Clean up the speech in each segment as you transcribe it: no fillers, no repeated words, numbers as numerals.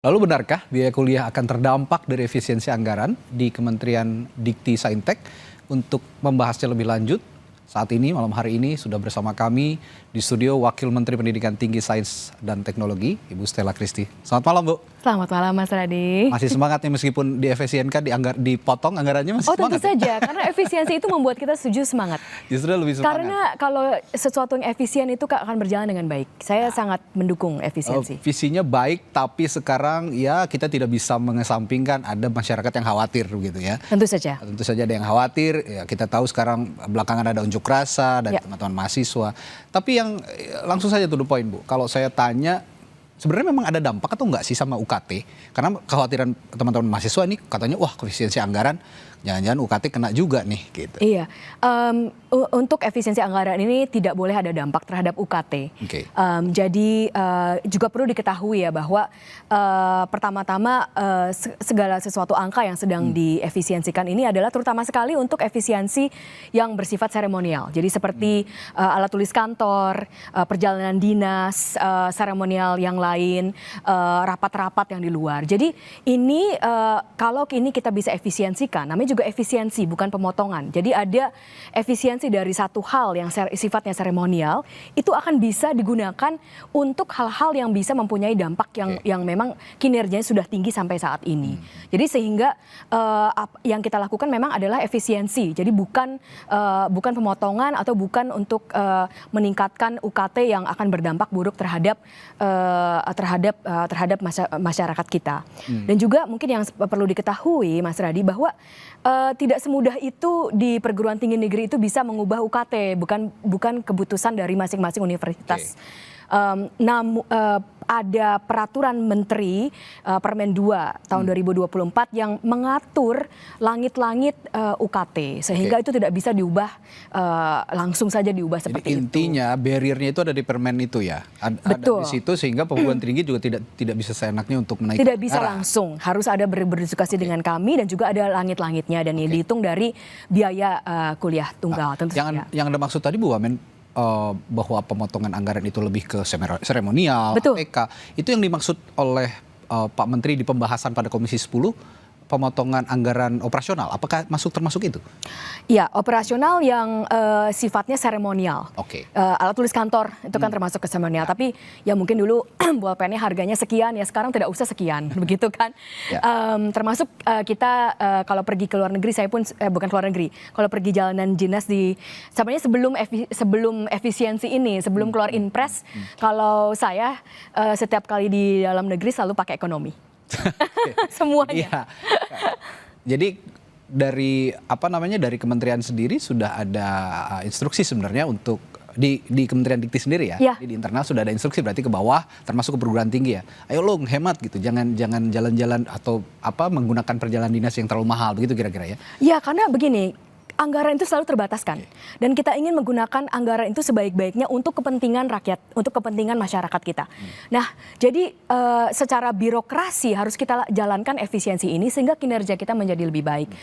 Lalu benarkah biaya kuliah akan terdampak dari efisiensi anggaran di Kementerian Dikti Saintek? Untuk membahasnya lebih lanjut, saat ini malam hari ini sudah bersama kami di studio Wakil Menteri Pendidikan Tinggi Sains dan Teknologi, Ibu Stella Christy. Selamat malam, Bu. Selamat malam, Mas Radi. Masih semangat nih meskipun diefisienkan, dipotong anggarannya masih semangat? Tentu saja, karena efisiensi itu membuat kita semangat. Justru lebih semangat. Karena kalau sesuatu yang efisien itu akan berjalan dengan baik. Saya sangat mendukung efisiensi. Visinya baik, tapi sekarang ya kita tidak bisa mengesampingkan ada masyarakat yang khawatir gitu ya. Tentu saja. Tentu saja ada yang khawatir. Ya, kita tahu sekarang belakangan ada unjuk rasa dari teman-teman mahasiswa. Tapi yang langsung saja to the point, Bu. Kalau saya tanya, sebenarnya memang ada dampak atau enggak sih sama UKT? Karena kekhawatiran teman-teman mahasiswa ini katanya, wah efisiensi anggaran, jangan-jangan UKT kena juga nih gitu. Iya, untuk efisiensi anggaran ini tidak boleh ada dampak terhadap UKT. Okay. Jadi juga perlu diketahui ya bahwa pertama-tama segala sesuatu angka yang sedang diefisiensikan ini adalah terutama sekali untuk efisiensi yang bersifat seremonial. Jadi seperti alat tulis kantor, perjalanan dinas, seremonial yang lain, rapat-rapat yang di luar. Jadi ini kalau ini kita bisa efisiensikan, namanya juga efisiensi bukan pemotongan. Jadi ada efisiensi dari satu hal yang sifatnya seremonial itu akan bisa digunakan untuk hal-hal yang bisa mempunyai dampak yang memang kinerjanya sudah tinggi sampai saat ini. Jadi sehingga yang kita lakukan memang adalah efisiensi. Jadi bukan pemotongan atau bukan untuk meningkatkan UKT yang akan berdampak buruk terhadap masyarakat kita. Dan juga mungkin yang perlu diketahui, Mas Radi, bahwa tidak semudah itu di perguruan tinggi negeri itu bisa mengubah UKT, bukan keputusan dari masing-masing universitas. Ada peraturan Menteri Permen 2 tahun 2024 yang mengatur langit-langit UKT sehingga itu tidak bisa diubah langsung saja diubah seperti itu. Jadi intinya barriernya itu ada di Permen itu ya. Betul. Ada di situ sehingga perguruan tinggi juga tidak bisa seenaknya untuk menaikkan. Tidak bisa langsung, harus ada berdiskusi dengan kami dan juga ada langit-langitnya dan ini dihitung dari biaya kuliah tunggal. Tentu yang Anda maksud tadi, Bu Wamen, bahwa pemotongan anggaran itu lebih ke seremonial, APK. Itu yang dimaksud oleh Pak Menteri di pembahasan pada Komisi 10, pemotongan anggaran operasional. Apakah termasuk itu? Ya, operasional yang sifatnya seremonial. Alat tulis kantor itu kan termasuk ke seremonial. Tapi ya mungkin dulu bolpennya harganya sekian, ya sekarang tidak usah sekian, begitu kan? Termasuk kita kalau pergi ke luar negeri, saya pun bukan ke luar negeri. Kalau pergi jalanan dinas sebenarnya sebelum efisiensi ini, sebelum keluar Inpres, kalau saya setiap kali di dalam negeri selalu pakai ekonomi. Semuanya. Iya. Jadi dari dari kementerian sendiri sudah ada instruksi sebenarnya untuk di Kementerian Dikti sendiri ya. Di internal sudah ada instruksi berarti ke bawah termasuk ke perguruan tinggi ya. Ayo lo hemat gitu, jangan jalan-jalan atau menggunakan perjalanan dinas yang terlalu mahal begitu kira-kira ya. Ya, karena begini, anggaran itu selalu terbataskan dan kita ingin menggunakan anggaran itu sebaik-baiknya untuk kepentingan rakyat, untuk kepentingan masyarakat kita. Nah, jadi secara birokrasi harus kita jalankan efisiensi ini sehingga kinerja kita menjadi lebih baik.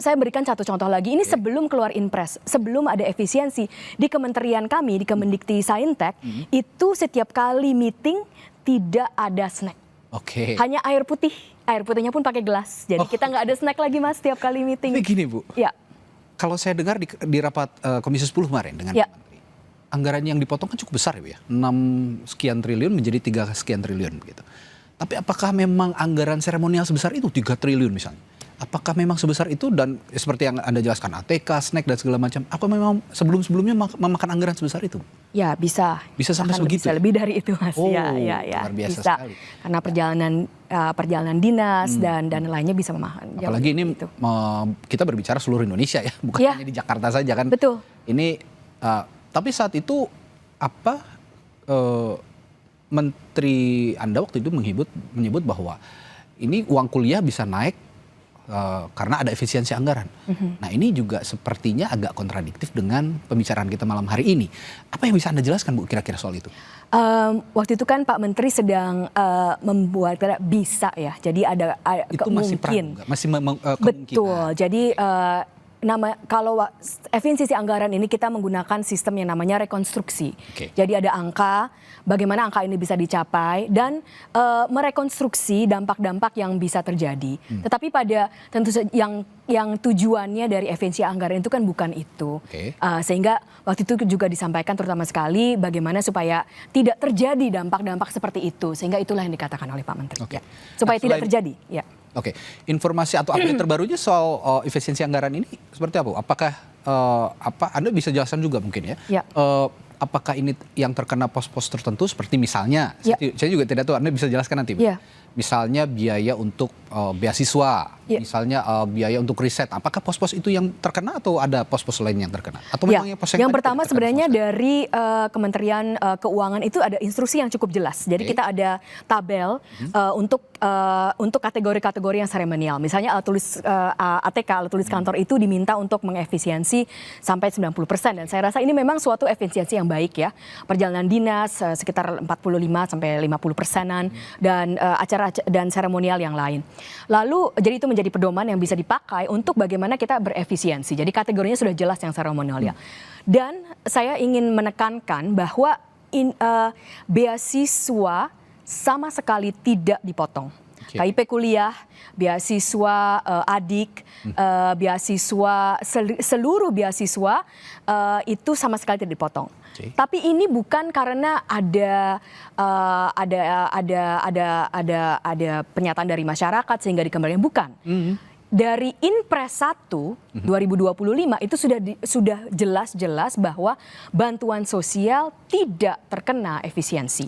Saya berikan satu contoh lagi, ini sebelum keluar Inpres, sebelum ada efisiensi di kementerian kami, di Kemendikti-Saintek, itu setiap kali meeting tidak ada snack. Hanya air putih, air putihnya pun pakai gelas. Jadi kita nggak ada snack lagi, Mas, setiap kali meeting. Begini, Bu. Ya. Kalau saya dengar di rapat Komisi 10 kemarin dengan Menteri, anggaran yang dipotong kan cukup besar ya, 6 sekian triliun menjadi 3 sekian triliun gitu. Tapi apakah memang anggaran seremonial sebesar itu 3 triliun misalnya? Apakah memang sebesar itu dan seperti yang Anda jelaskan ATK, snack dan segala macam, apa memang sebelum-sebelumnya memakan anggaran sebesar itu? Ya, bisa. Bisa sampai sebegitu? Bisa lebih dari itu, Mas. Ya, luar biasa bisa. Sekali. Karena perjalanan dinas dan lainnya bisa memakan. Apalagi ini kita berbicara seluruh Indonesia ya, bukan hanya di Jakarta saja kan. Betul. Ini tapi saat itu Menteri Anda waktu itu menyebut bahwa ini uang kuliah bisa naik karena ada efisiensi anggaran. Nah, ini juga sepertinya agak kontradiktif dengan pembicaraan kita malam hari ini. Apa yang bisa Anda jelaskan, Bu, kira-kira soal itu? Waktu itu kan Pak Menteri sedang membuat bisa ya. Jadi ada itu mungkin. masih kemungkinan. Betul. Jadi kalau efisiensi anggaran ini kita menggunakan sistem yang namanya rekonstruksi. Jadi ada angka, bagaimana angka ini bisa dicapai dan merekonstruksi dampak-dampak yang bisa terjadi. Tetapi pada tentu yang tujuannya dari efisiensi anggaran itu kan bukan itu. Sehingga waktu itu juga disampaikan terutama sekali bagaimana supaya tidak terjadi dampak-dampak seperti itu. Sehingga itulah yang dikatakan oleh Pak Menteri. Supaya tidak terjadi. Ya. Informasi atau update terbarunya soal efisiensi anggaran ini seperti apa? Apakah Anda bisa jelaskan juga mungkin ya? Apakah ini yang terkena pos-pos tertentu seperti misalnya, saya juga tidak tahu, Anda bisa jelaskan nanti. Misalnya biaya untuk beasiswa, misalnya biaya untuk riset. Apakah pos-pos itu yang terkena atau ada pos-pos lain yang terkena? Atau memang yang pertama sebenarnya dari Kementerian Keuangan itu ada instruksi yang cukup jelas. Jadi kita ada tabel untuk kategori-kategori yang seremonial. Misalnya ATK, alat tulis kantor itu diminta untuk mengefisiensi sampai 90%. Dan saya rasa ini memang suatu efisiensi yang baik ya. Perjalanan dinas sekitar 45 sampai 50%-an dan acara dan seremonial yang lain. Lalu jadi itu menjadi pedoman yang bisa dipakai untuk bagaimana kita berefisiensi. Jadi kategorinya sudah jelas yang seremonial ya. Dan saya ingin menekankan bahwa beasiswa sama sekali tidak dipotong. KIP kuliah, beasiswa adik, beasiswa seluruh beasiswa itu sama sekali tidak dipotong. Tapi ini bukan karena ada pernyataan dari masyarakat sehingga dikembalikan, bukan. Dari Inpres 1 2025 itu sudah jelas-jelas bahwa bantuan sosial tidak terkena efisiensi.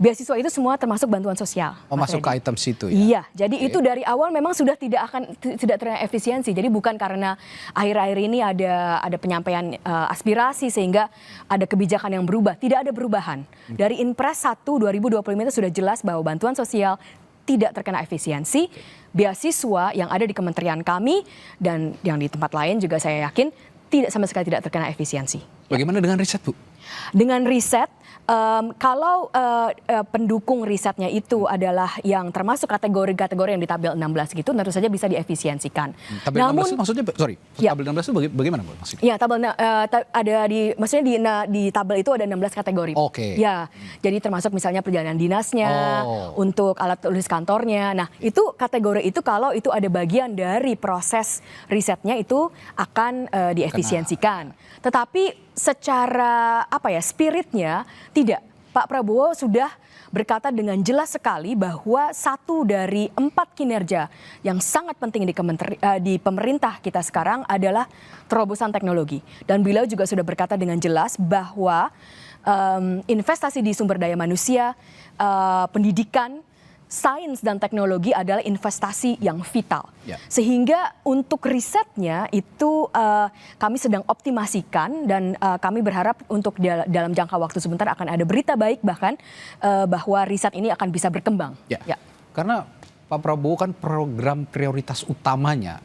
Beasiswa itu semua termasuk bantuan sosial. Masuk ke item situ ya? Iya, jadi itu dari awal memang sudah tidak terkena efisiensi. Jadi bukan karena akhir-akhir ini ada penyampaian aspirasi sehingga ada kebijakan yang berubah. Tidak ada perubahan. Dari Inpres 1 2025 itu sudah jelas bahwa bantuan sosial tidak terkena efisiensi. Beasiswa yang ada di kementerian kami dan yang di tempat lain juga saya yakin sama sekali tidak terkena efisiensi. Bagaimana dengan riset, Bu? Dengan riset, kalau pendukung risetnya itu adalah yang termasuk kategori-kategori yang di tabel 16 gitu, tentu saja bisa diefisiensikan. Tabel 16 itu maksudnya, tabel 16 itu bagaimana, Bu, maksudnya? Ya, di tabel itu ada 16 kategori. Ya, jadi termasuk misalnya perjalanan dinasnya, untuk alat tulis kantornya. Nah, itu kategori itu kalau itu ada bagian dari proses risetnya itu akan diefisiensikan. Tetapi secara spiritnya tidak. Pak Prabowo sudah berkata dengan jelas sekali bahwa satu dari 4 kinerja yang sangat penting di pemerintah kita sekarang adalah terobosan teknologi. Dan beliau juga sudah berkata dengan jelas bahwa investasi di sumber daya manusia, pendidikan, sains dan teknologi adalah investasi yang vital. Sehingga untuk risetnya itu kami sedang optimasikan dan kami berharap untuk dalam jangka waktu sebentar akan ada berita baik bahkan bahwa riset ini akan bisa berkembang. Karena Pak Prabowo kan program prioritas utamanya,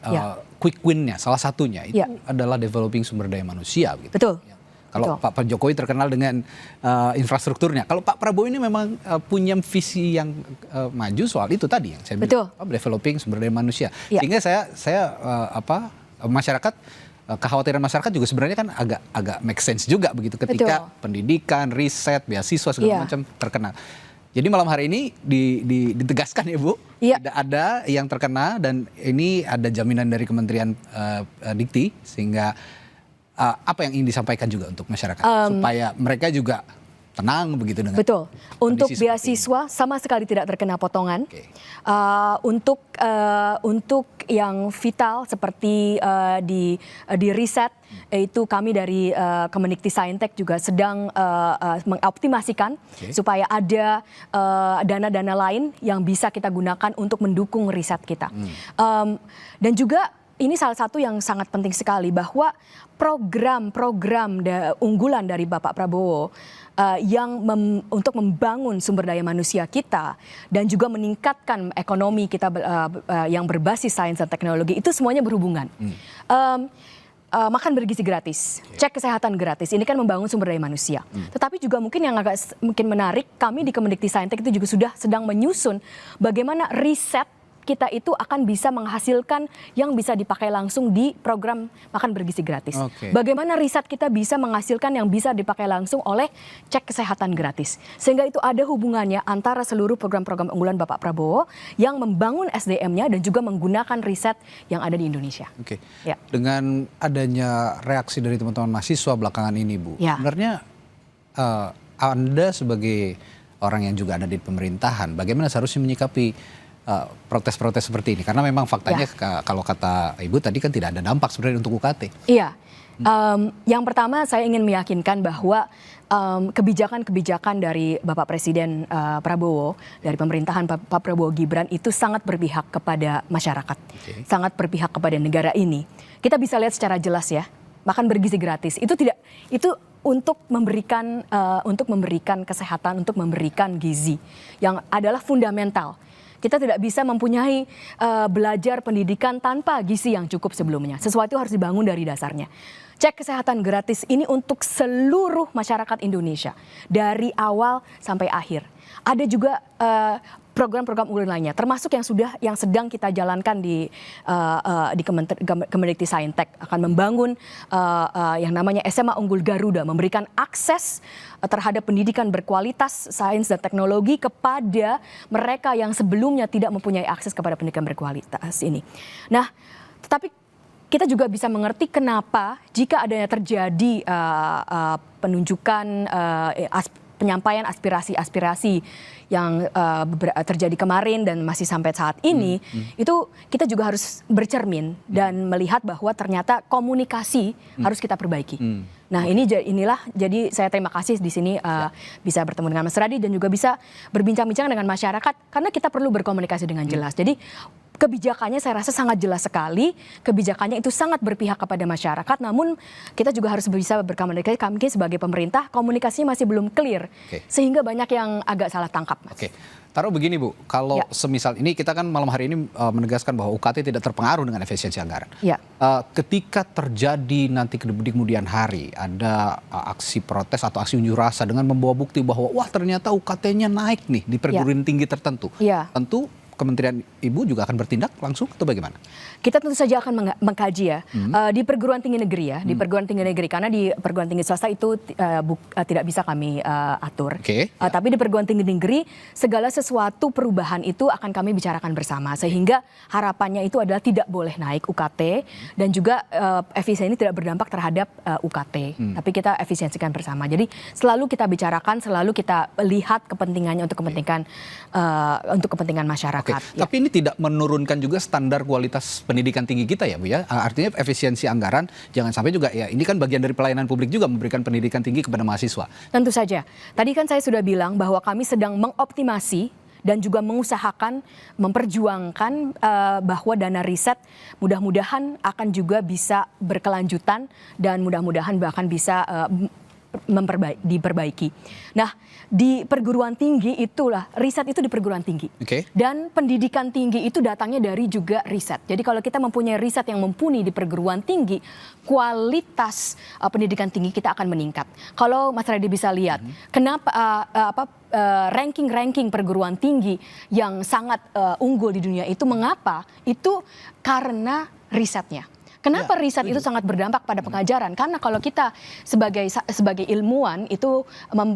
quick win-nya salah satunya itu adalah developing sumber daya manusia. Gitu. Betul. Kalau Pak Jokowi terkenal dengan infrastrukturnya. Kalau Pak Prabowo ini memang punya visi yang maju soal itu tadi yang saya bilang, developing sumber daya manusia. Sehingga saya masyarakat, kekhawatiran masyarakat juga sebenarnya kan agak make sense juga begitu ketika pendidikan, riset, beasiswa segala macam terkena. Jadi malam hari ini ditegaskan ya, Bu, tidak ada yang terkena dan ini ada jaminan dari Kementerian Dikti sehingga apa yang ingin disampaikan juga untuk masyarakat supaya mereka juga tenang begitu dengan untuk beasiswa sama sekali tidak terkena potongan. Untuk yang vital seperti di riset itu kami dari Kemendikti-Saintek juga sedang mengoptimasikan supaya ada dana-dana lain yang bisa kita gunakan untuk mendukung riset kita. Dan juga ini salah satu yang sangat penting sekali bahwa program-program unggulan dari Bapak Prabowo untuk membangun sumber daya manusia kita dan juga meningkatkan ekonomi kita yang berbasis sains dan teknologi itu semuanya berhubungan. Makan bergizi gratis, cek kesehatan gratis, ini kan membangun sumber daya manusia. Tetapi juga mungkin yang mungkin menarik, kami di Kemendikti-Saintek itu juga sudah sedang menyusun bagaimana riset kita itu akan bisa menghasilkan yang bisa dipakai langsung di program makan bergizi gratis. Bagaimana riset kita bisa menghasilkan yang bisa dipakai langsung oleh cek kesehatan gratis. Sehingga itu ada hubungannya antara seluruh program-program unggulan Bapak Prabowo yang membangun SDM-nya dan juga menggunakan riset yang ada di Indonesia. Ya. Dengan adanya reaksi dari teman-teman mahasiswa belakangan ini, Bu, sebenarnya Anda sebagai orang yang juga ada di pemerintahan, bagaimana seharusnya menyikapi protes-protes seperti ini? Karena memang faktanya kalau kata Ibu tadi kan tidak ada dampak sebenarnya untuk UKT. Iya, yang pertama saya ingin meyakinkan bahwa kebijakan-kebijakan dari Bapak Presiden Prabowo, dari pemerintahan Pak Prabowo Gibran itu sangat berpihak kepada masyarakat, sangat berpihak kepada negara ini. Kita bisa lihat secara jelas ya, makan bergizi gratis itu untuk memberikan kesehatan, untuk memberikan gizi yang adalah fundamental. Kita tidak bisa mempunyai belajar pendidikan tanpa gizi yang cukup sebelumnya. Sesuatu harus dibangun dari dasarnya. Cek kesehatan gratis ini untuk seluruh masyarakat Indonesia dari awal sampai akhir. Ada juga program-program unggulan lainnya, termasuk yang sedang kita jalankan di Kemendikti-Saintek akan membangun yang namanya SMA Unggul Garuda, memberikan akses terhadap pendidikan berkualitas sains dan teknologi kepada mereka yang sebelumnya tidak mempunyai akses kepada pendidikan berkualitas ini. Nah, tetapi kita juga bisa mengerti kenapa jika adanya terjadi penunjukan penyampaian aspirasi-aspirasi yang terjadi kemarin dan masih sampai saat ini, itu kita juga harus bercermin dan melihat bahwa ternyata komunikasi harus kita perbaiki. Nah, inilah jadi saya terima kasih di sini bisa bertemu dengan Mas Radi dan juga bisa berbincang-bincang dengan masyarakat karena kita perlu berkomunikasi dengan jelas. Jadi kebijakannya saya rasa sangat jelas sekali, kebijakannya itu sangat berpihak kepada masyarakat, namun kita juga harus bisa berkomunikasi, kami sebagai pemerintah komunikasinya masih belum clear, sehingga banyak yang agak salah tangkap. Mas. Taruh begini Bu, kalau semisal ini kita kan malam hari ini menegaskan bahwa UKT tidak terpengaruh dengan efisiensi anggaran. Ketika terjadi nanti di kemudian hari ada aksi protes atau aksi unjuk rasa dengan membawa bukti bahwa wah ternyata UKT-nya naik nih di perguruan tinggi tertentu, tentu Kementerian Ibu juga akan bertindak langsung atau bagaimana? Kita tentu saja akan mengkaji ya di perguruan tinggi negeri ya, di perguruan tinggi negeri karena di perguruan tinggi swasta itu tidak bisa kami atur. Tapi di perguruan tinggi negeri segala sesuatu perubahan itu akan kami bicarakan bersama sehingga harapannya itu adalah tidak boleh naik UKT dan juga efisiensi ini tidak berdampak terhadap UKT. Tapi kita efisiensikan bersama. Jadi selalu kita bicarakan, selalu kita lihat kepentingannya untuk kepentingan masyarakat. Tapi ini tidak menurunkan juga standar kualitas pendidikan tinggi kita ya Bu ya. Artinya efisiensi anggaran jangan sampai juga ya ini kan bagian dari pelayanan publik juga memberikan pendidikan tinggi kepada mahasiswa. Tentu saja. Tadi kan saya sudah bilang bahwa kami sedang mengoptimasi dan juga mengusahakan memperjuangkan bahwa dana riset mudah-mudahan akan juga bisa berkelanjutan dan mudah-mudahan bahkan bisa diperbaiki. Nah, di perguruan tinggi itulah riset itu di perguruan tinggi. Dan pendidikan tinggi itu datangnya dari juga riset. Jadi kalau kita mempunyai riset yang mumpuni di perguruan tinggi, kualitas pendidikan tinggi kita akan meningkat. Kalau Mas Radi bisa lihat, kenapa ranking-ranking perguruan tinggi yang sangat unggul di dunia itu mengapa? Itu karena risetnya. Kenapa riset itu sangat berdampak pada pengajaran? Karena kalau kita sebagai ilmuwan itu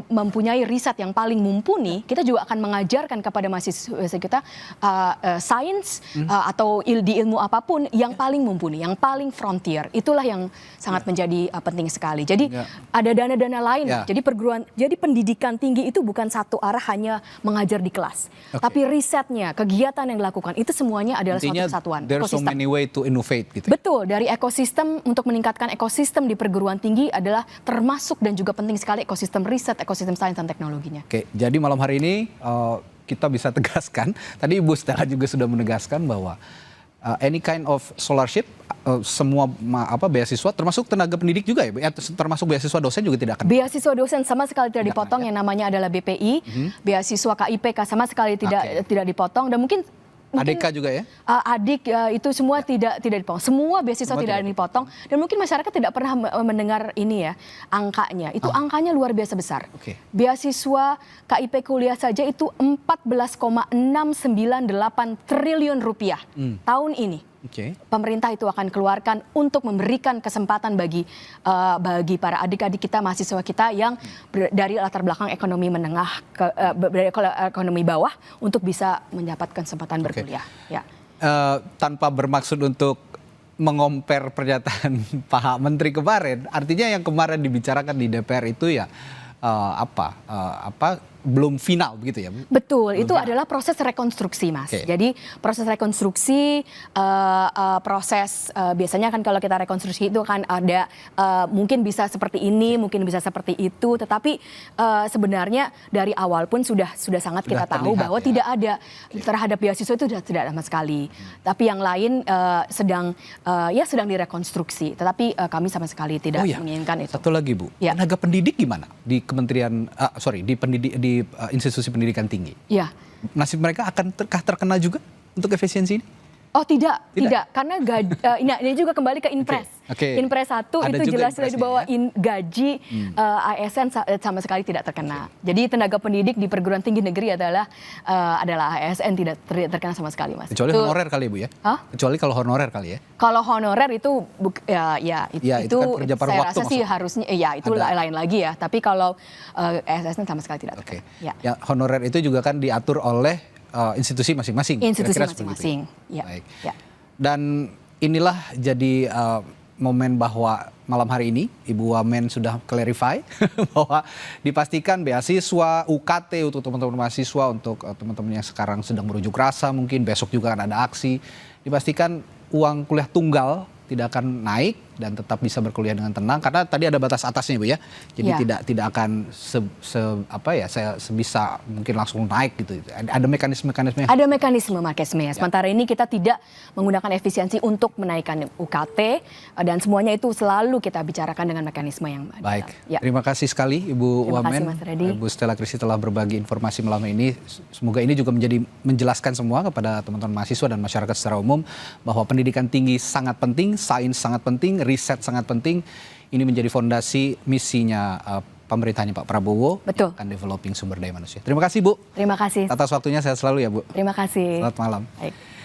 mempunyai riset yang paling mumpuni, kita juga akan mengajarkan kepada mahasiswa kita sains atau di ilmu apapun yang paling mumpuni, yang paling frontier. Itulah yang sangat menjadi penting sekali. Jadi ada dana-dana lain. Jadi pendidikan tinggi itu bukan satu arah hanya mengajar di kelas, tapi risetnya, kegiatan yang dilakukan itu semuanya adalah suatu kesatuan. There's so many way to innovate gitu. Betul. Dari ekosistem untuk meningkatkan ekosistem di perguruan tinggi adalah termasuk dan juga penting sekali ekosistem riset, ekosistem sains dan teknologinya. Jadi malam hari ini kita bisa tegaskan, tadi Ibu Stella juga sudah menegaskan bahwa any kind of scholarship, semua beasiswa termasuk tenaga pendidik juga ya, termasuk beasiswa dosen juga tidak akan. Beasiswa dosen sama sekali tidak dipotong, yang namanya adalah BPI, beasiswa KIPK sama sekali tidak dipotong dan mungkin mungkin ADK juga ya? adik itu semua tidak dipotong. Semua beasiswa tidak ada dipotong dan mungkin masyarakat tidak pernah mendengar ini ya angkanya. Itu angkanya luar biasa besar. Oke. Beasiswa KIP kuliah saja itu 14,698 triliun rupiah tahun ini. Oke. Pemerintah itu akan keluarkan untuk memberikan kesempatan bagi para adik-adik kita, mahasiswa kita yang dari latar belakang ekonomi menengah dari ekonomi bawah untuk bisa mendapatkan kesempatan berkuliah. Ya. Tanpa bermaksud untuk mengompar pernyataan Pak Menteri kemarin, artinya yang kemarin dibicarakan di DPR itu ya belum final begitu ya? Betul, itu adalah proses rekonstruksi, Mas. Okay. Jadi proses rekonstruksi, biasanya kan kalau kita rekonstruksi itu kan ada mungkin bisa seperti ini, mungkin bisa seperti itu, tetapi sebenarnya dari awal pun sudah sangat kita tahu bahwa ya, tidak ada terhadap beasiswa itu tidak ada sama sekali. Tapi yang lain sedang direkonstruksi, tetapi kami sama sekali tidak menginginkan itu. Satu lagi Bu, tenaga pendidik gimana di Kementerian, di institusi pendidikan tinggi? Ya. Nasib mereka akan terkena juga untuk efisiensi ini? Oh tidak. Karena ini juga kembali ke Inpres. Okay. Inpres 1 ada itu jelas di bawah gaji ASN sama sekali tidak terkena. Jadi tenaga pendidik di perguruan tinggi negeri adalah ASN tidak terkena sama sekali, Mas. Kecuali honorer kali Bu ya? Kecuali kalau honorer kali ya? Kalau honorer itu itu kan kerja paruh saya waktu rasa sih harusnya itu lain lagi ya. Tapi kalau ASN sama sekali tidak terkena. Ya, honorer itu juga kan diatur oleh institusi masing-masing. Institusi masing-masing. Ya. Baik. Ya. Dan inilah jadi momen bahwa malam hari ini Ibu Wamen sudah clarify bahwa dipastikan beasiswa UKT untuk teman-teman mahasiswa, untuk teman-teman yang sekarang sedang berunjuk rasa, mungkin besok juga akan ada aksi, dipastikan uang kuliah tunggal tidak akan naik dan tetap bisa berkuliah dengan tenang karena tadi ada batas atasnya Bu ya. Jadi tidak akan sebisa mungkin langsung naik gitu. Ada mekanisme-mekanisme. Ada mekanisme ya. Sementara ini kita tidak menggunakan efisiensi untuk menaikkan UKT dan semuanya itu selalu kita bicarakan dengan mekanisme yang ada. Baik. Ya. Terima kasih sekali Ibu Wamen. Ibu Stella Christy telah berbagi informasi malam ini. Semoga ini juga menjelaskan semua kepada teman-teman mahasiswa dan masyarakat secara umum bahwa pendidikan tinggi sangat penting, sains sangat penting, riset sangat penting. Ini menjadi fondasi misinya pemerintahnya Pak Prabowo. Betul. Akan developing sumber daya manusia. Terima kasih Bu. Terima kasih. Atas waktunya, sehat selalu ya Bu. Terima kasih. Selamat malam. Baik.